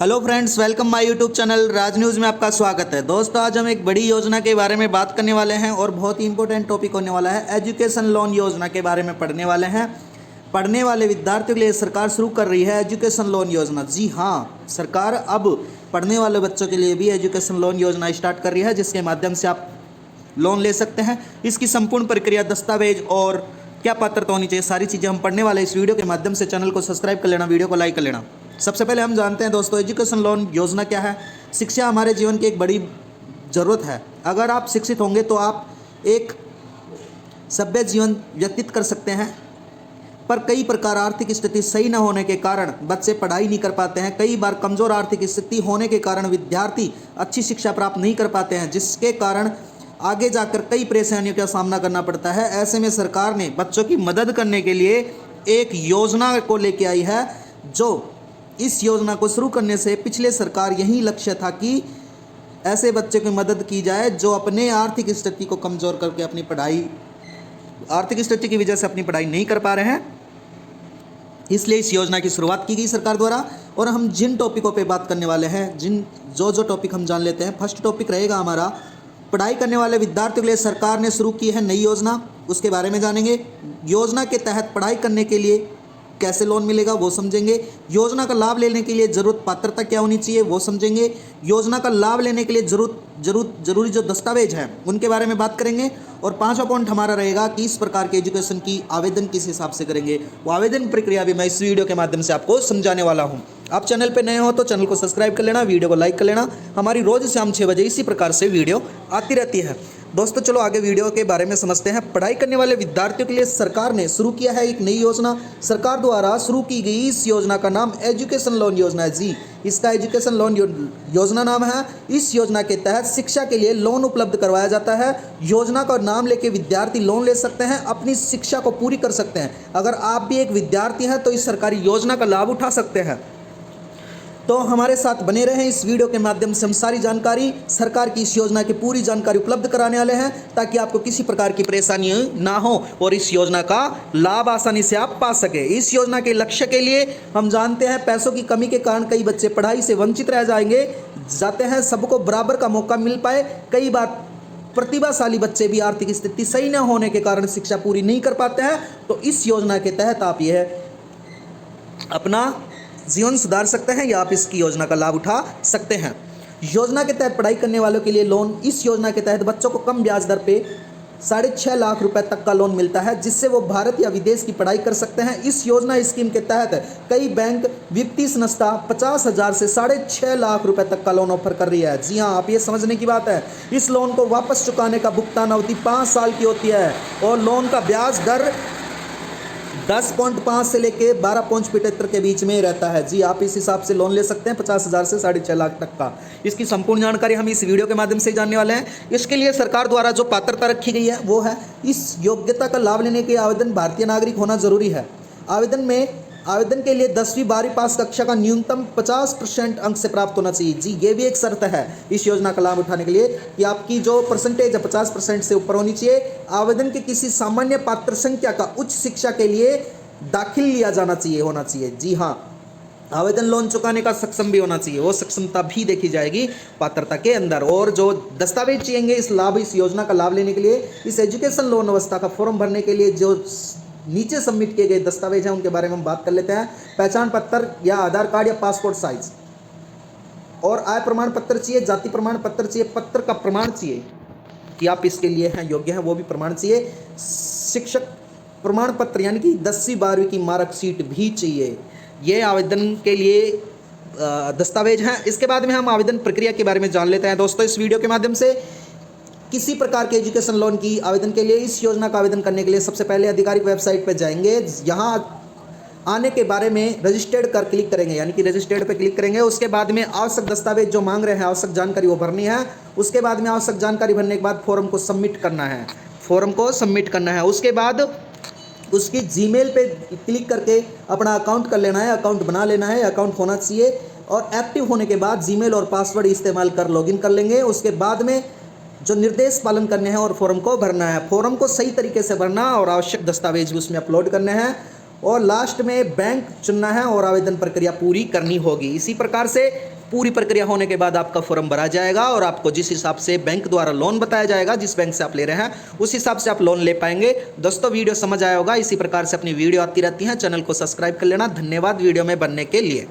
Hello friends, welcome my YouTube channel Raj news में आपका स्वागत है। दोस्तों, आज हम एक बड़ी योजना के बारे में बात करने वाले हैं और बहुत ही इंपॉर्टेंट टॉपिक होने वाला है। एजुकेशन लोन योजना के बारे में पढ़ने वाले हैं। पढ़ने वाले विद्यार्थियों के लिए सरकार शुरू कर रही है एजुकेशन लोन योजना। जी हाँ, सरकार अब पढ़ने वाले बच्चों के लिए भी एजुकेशन लोन योजना स्टार्ट कर रही है, जिसके माध्यम से आप लोन ले सकते हैं। इसकी संपूर्ण प्रक्रिया, दस्तावेज और क्या पात्रता होनी चाहिए, सारी चीज़ें हम पढ़ने वाले इस वीडियो के माध्यम से। चैनल को सब्सक्राइब कर लेना, वीडियो को लाइक कर लेना। सबसे पहले हम जानते हैं दोस्तों, एजुकेशन लोन योजना क्या है। शिक्षा हमारे जीवन की एक बड़ी ज़रूरत है। अगर आप शिक्षित होंगे तो आप एक सभ्य जीवन व्यतीत कर सकते हैं, पर कई प्रकार आर्थिक स्थिति सही न होने के कारण बच्चे पढ़ाई नहीं कर पाते हैं। कई बार कमज़ोर आर्थिक स्थिति होने के कारण विद्यार्थी अच्छी शिक्षा प्राप्त नहीं कर पाते हैं, जिसके कारण आगे जाकर कई परेशानियों का सामना करना पड़ता है। ऐसे में सरकार ने बच्चों की मदद करने के लिए एक योजना को लेकर आई है। जो इस योजना को शुरू करने से पिछले सरकार यही लक्ष्य था कि ऐसे बच्चे की मदद की जाए जो अपने आर्थिक स्थिति को कमज़ोर करके अपनी पढ़ाई, आर्थिक स्थिति की वजह से अपनी पढ़ाई नहीं कर पा रहे हैं। इसलिए इस योजना की शुरुआत की गई सरकार द्वारा। और हम जिन टॉपिकों पे बात करने वाले हैं, जो टॉपिक हम जान लेते हैं। फर्स्ट टॉपिक रहेगा हमारा, पढ़ाई करने वाले विद्यार्थियों के लिए सरकार ने शुरू की है नई योजना, उसके बारे में जानेंगे। योजना के तहत पढ़ाई करने के लिए कैसे लोन मिलेगा वो समझेंगे। योजना का लाभ लेने के लिए जरूरत पात्रता क्या होनी चाहिए वो समझेंगे। योजना का लाभ लेने के लिए जरूरी जो दस्तावेज हैं उनके बारे में बात करेंगे। और पांचवा पॉइंट हमारा रहेगा कि इस प्रकार के एजुकेशन की आवेदन किस हिसाब से करेंगे, वो आवेदन प्रक्रिया भी मैं इस वीडियो के माध्यम से आपको समझाने वाला हूँ। आप चैनल पे नए हो तो चैनल को सब्सक्राइब कर लेना, वीडियो को लाइक कर लेना। हमारी रोज शाम 6 बजे इसी प्रकार से वीडियो आती रहती है। दोस्तों, चलो आगे वीडियो के बारे में समझते हैं। पढ़ाई करने वाले विद्यार्थियों के लिए सरकार ने शुरू किया है एक नई योजना। सरकार द्वारा शुरू की गई इस योजना का नाम एजुकेशन लोन योजना है। जी, इसका एजुकेशन लोन योजना नाम है। इस योजना के तहत शिक्षा के लिए लोन उपलब्ध करवाया जाता है। योजना का नाम लेके विद्यार्थी लोन ले सकते हैं, अपनी शिक्षा को पूरी कर सकते हैं। अगर आप भी एक विद्यार्थी हैं तो इस सरकारी योजना का लाभ उठा सकते हैं। तो हमारे साथ बने रहें। इस वीडियो के माध्यम से हम सारी जानकारी, सरकार की इस योजना की पूरी जानकारी उपलब्ध कराने वाले हैं, ताकि आपको किसी प्रकार की परेशानी ना हो और इस योजना का लाभ आसानी से आप पा सके। इस योजना के लक्ष्य के लिए हम जानते हैं, पैसों की कमी के कारण कई बच्चे पढ़ाई से वंचित रह जाते हैं। सबको बराबर का मौका मिल पाए। कई बार प्रतिभाशाली बच्चे भी आर्थिक स्थिति सही न होने के कारण शिक्षा पूरी नहीं कर पाते हैं। तो इस योजना के तहत आप यह अपना जीवन सुधार सकते हैं या आप इसकी योजना का लाभ उठा सकते हैं। योजना के तहत पढ़ाई करने वालों के लिए लोन, इस योजना के तहत बच्चों को कम ब्याज दर पे 6.5 लाख रुपए तक का लोन मिलता है, जिससे वो भारत या विदेश की पढ़ाई कर सकते हैं। इस योजना स्कीम के तहत कई बैंक, वित्तीय संस्था 50,000 से 6.5 लाख रुपए तक का लोन ऑफर कर रही है। जी हाँ, आप ये समझने की बात है। इस लोन को वापस चुकाने का भुगतान अवधि 5 साल की होती है और लोन का ब्याज दर 10.5 से लेके 12.75 के बीच में रहता है। जी, आप इस हिसाब से लोन ले सकते हैं 50,000 से 6.5 लाख तक का। इसकी संपूर्ण जानकारी हम इस वीडियो के माध्यम से जानने वाले हैं। इसके लिए सरकार द्वारा जो पात्रता रखी गई है वो है, इस योग्यता का लाभ लेने के आवेदन भारतीय नागरिक होना जरूरी है। आवेदन के लिए 10वीं 12वीं पास कक्षा का न्यूनतम 50% अंक से प्राप्त होना चाहिए। जी, ये भी एक शर्त है इस योजना का लाभ उठाने के लिए कि आपकी जो परसेंटेज है 50% से ऊपर होनी चाहिए। आवेदन के किसी सामान्य पात्र संख्या का उच्च शिक्षा के लिए दाखिल लिया होना चाहिए। जी हाँ, आवेदन लोन चुकाने का सक्षम भी होना चाहिए, वो सक्षमता भी देखी जाएगी पात्रता के अंदर। और जो दस्तावेज चाहिए इस योजना का लाभ लेने के लिए, इस एजुकेशन लोन व्यवस्था का फॉर्म भरने के लिए जो नीचे सबमिट किए गए दस्तावेज हैं उनके बारे में हम बात कर लेते हैं। पहचान पत्र या आधार कार्ड या पासपोर्ट साइज, और आय प्रमाण पत्र चाहिए, जाति प्रमाण पत्र चाहिए, पत्र का प्रमाण चाहिए कि आप इसके लिए हैं, योग्य हैं, वो भी प्रमाण चाहिए। शिक्षक प्रमाण पत्र यानी कि 10वीं 12वीं की मार्कशीट भी चाहिए। ये आवेदन के लिए दस्तावेज हैं। इसके बाद में हम आवेदन प्रक्रिया के बारे में जान लेते हैं। दोस्तों, इस वीडियो के माध्यम से किसी प्रकार के एजुकेशन लोन की आवेदन के लिए, इस योजना का आवेदन करने के लिए सबसे पहले आधिकारिक वेबसाइट पर जाएंगे। यहाँ आने के बारे में रजिस्टर्ड कर क्लिक करेंगे, यानी कि रजिस्टर्ड पे क्लिक करेंगे। उसके बाद में आवश्यक दस्तावेज जो मांग रहे हैं, आवश्यक जानकारी वो भरनी है। उसके बाद में आवश्यक जानकारी भरने के बाद फॉर्म को सबमिट करना है। उसके बाद उसकी जीमेल पे क्लिक करके अपना अकाउंट कर लेना है, अकाउंट बना लेना है। अकाउंट होना चाहिए और एक्टिव होने के बाद जीमेल और पासवर्ड इस्तेमाल कर लॉगिन कर लेंगे। उसके बाद में जो निर्देश पालन करने हैं और फॉर्म को भरना है। फॉर्म को सही तरीके से भरना और आवश्यक दस्तावेज भी उसमें अपलोड करने हैं। और लास्ट में बैंक चुनना है और आवेदन प्रक्रिया पूरी करनी होगी। इसी प्रकार से पूरी प्रक्रिया होने के बाद आपका फॉर्म भरा जाएगा और आपको जिस हिसाब से बैंक द्वारा लोन बताया जाएगा, जिस बैंक से आप ले रहे हैं उस हिसाब से आप लोन ले पाएंगे। दोस्तों वीडियो समझ आया होगा। इसी प्रकार से अपनी वीडियो आती रहती हैं, चैनल को सब्सक्राइब कर लेना। धन्यवाद वीडियो में बनने के लिए।